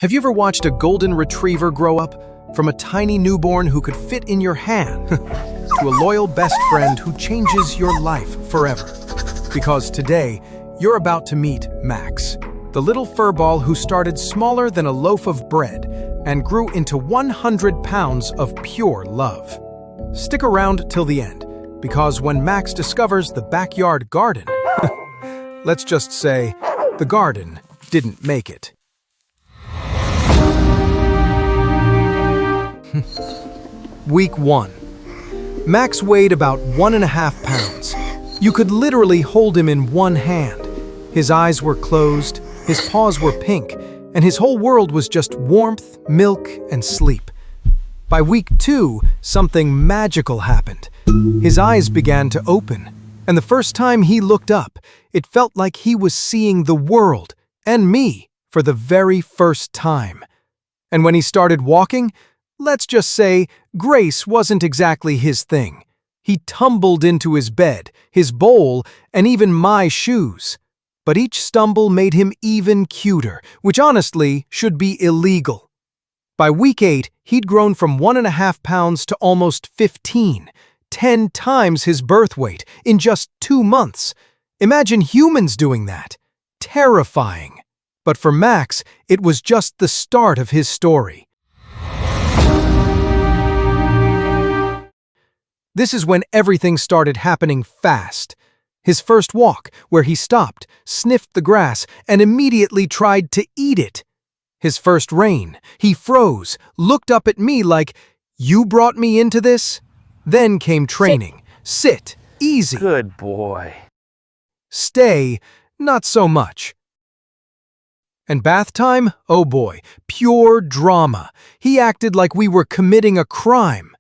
Have you ever watched a golden retriever grow up? From a tiny newborn who could fit in your hand to a loyal best friend who changes your life forever. Because today, you're about to meet Max, the little furball who started smaller than a loaf of bread and grew into 100 pounds of pure love. Stick around till the end, because when Max discovers the backyard garden, let's just say the garden didn't make it. Week 1. Max weighed about 1.5 pounds. You could literally hold him in one hand. His eyes were closed, his paws were pink, and his whole world was just warmth, milk, and sleep. By week 2, something magical happened. His eyes began to open, and the first time he looked up, it felt like he was seeing the world, and me, for the very first time. And when he started walking, let's just say grace wasn't exactly his thing. He tumbled into his bed, his bowl, and even my shoes. But each stumble made him even cuter, which honestly should be illegal. By week 8, he'd grown from 1.5 pounds to almost 15, 10 times his birth weight in just 2 months. Imagine humans doing that. Terrifying. But for Max, it was just the start of his story. This is when everything started happening fast. His first walk, where he stopped, sniffed the grass, and immediately tried to eat it. His first rain, he froze, looked up at me like, "You brought me into this?" Then came training. Sit, easy. Good boy. Stay, not so much. And bath time? Oh boy, pure drama. He acted like we were committing a crime.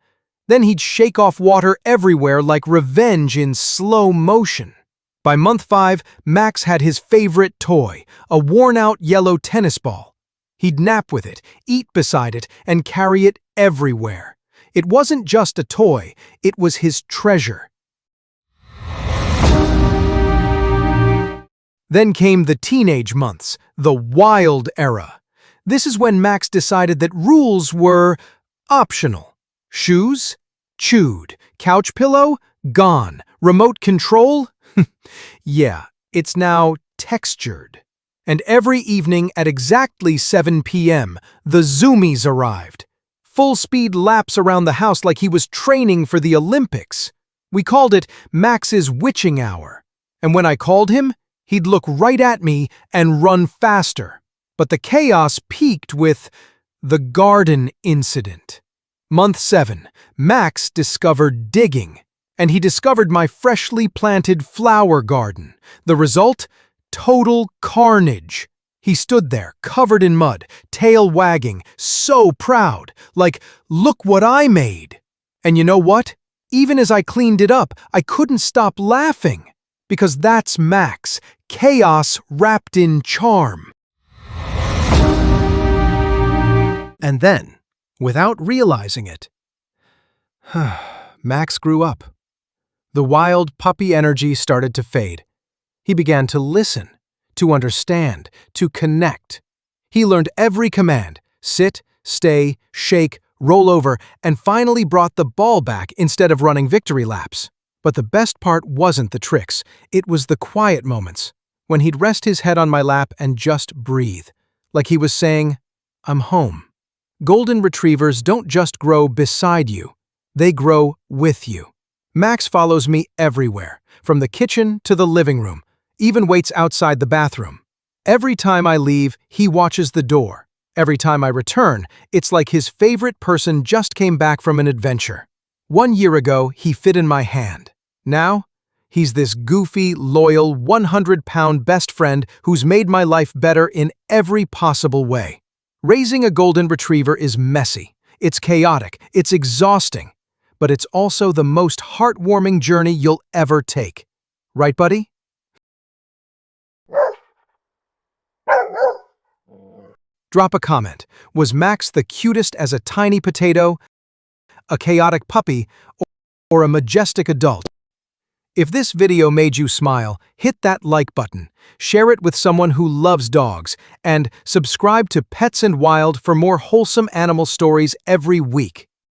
Then he'd shake off water everywhere like revenge in slow motion. By month 5, Max had his favorite toy, a worn-out yellow tennis ball. He'd nap with it, eat beside it, and carry it everywhere. It wasn't just a toy, it was his treasure. Then came the teenage months, the wild era. This is when Max decided that rules were optional. Shoes? Chewed. Couch pillow? Gone. Remote control? Yeah, it's now textured. And every evening at exactly 7 p.m., the zoomies arrived. Full-speed laps around the house like he was training for the Olympics. We called it Max's witching hour. And when I called him, he'd look right at me and run faster. But the chaos peaked with the garden incident. Month 7, Max discovered digging, and he discovered my freshly planted flower garden. The result? Total carnage. He stood there, covered in mud, tail wagging, so proud, like, "Look what I made." And you know what? Even as I cleaned it up, I couldn't stop laughing. Because that's Max, chaos wrapped in charm. And then, without realizing it, Max grew up. The wild puppy energy started to fade. He began to listen, to understand, to connect. He learned every command: sit, stay, shake, roll over, and finally brought the ball back instead of running victory laps. But the best part wasn't the tricks, it was the quiet moments, when he'd rest his head on my lap and just breathe, like he was saying, "I'm home." Golden retrievers don't just grow beside you, they grow with you. Max follows me everywhere, from the kitchen to the living room, even waits outside the bathroom. Every time I leave, he watches the door. Every time I return, it's like his favorite person just came back from an adventure. 1 year ago, he fit in my hand. Now, he's this goofy, loyal, 100-pound best friend who's made my life better in every possible way. Raising a golden retriever is messy, it's chaotic, it's exhausting, but it's also the most heartwarming journey you'll ever take. Right, buddy? Drop a comment. Was Max the cutest as a tiny potato, a chaotic puppy, or a majestic adult? If this video made you smile, hit that like button, share it with someone who loves dogs, and subscribe to Pets and Wild for more wholesome animal stories every week.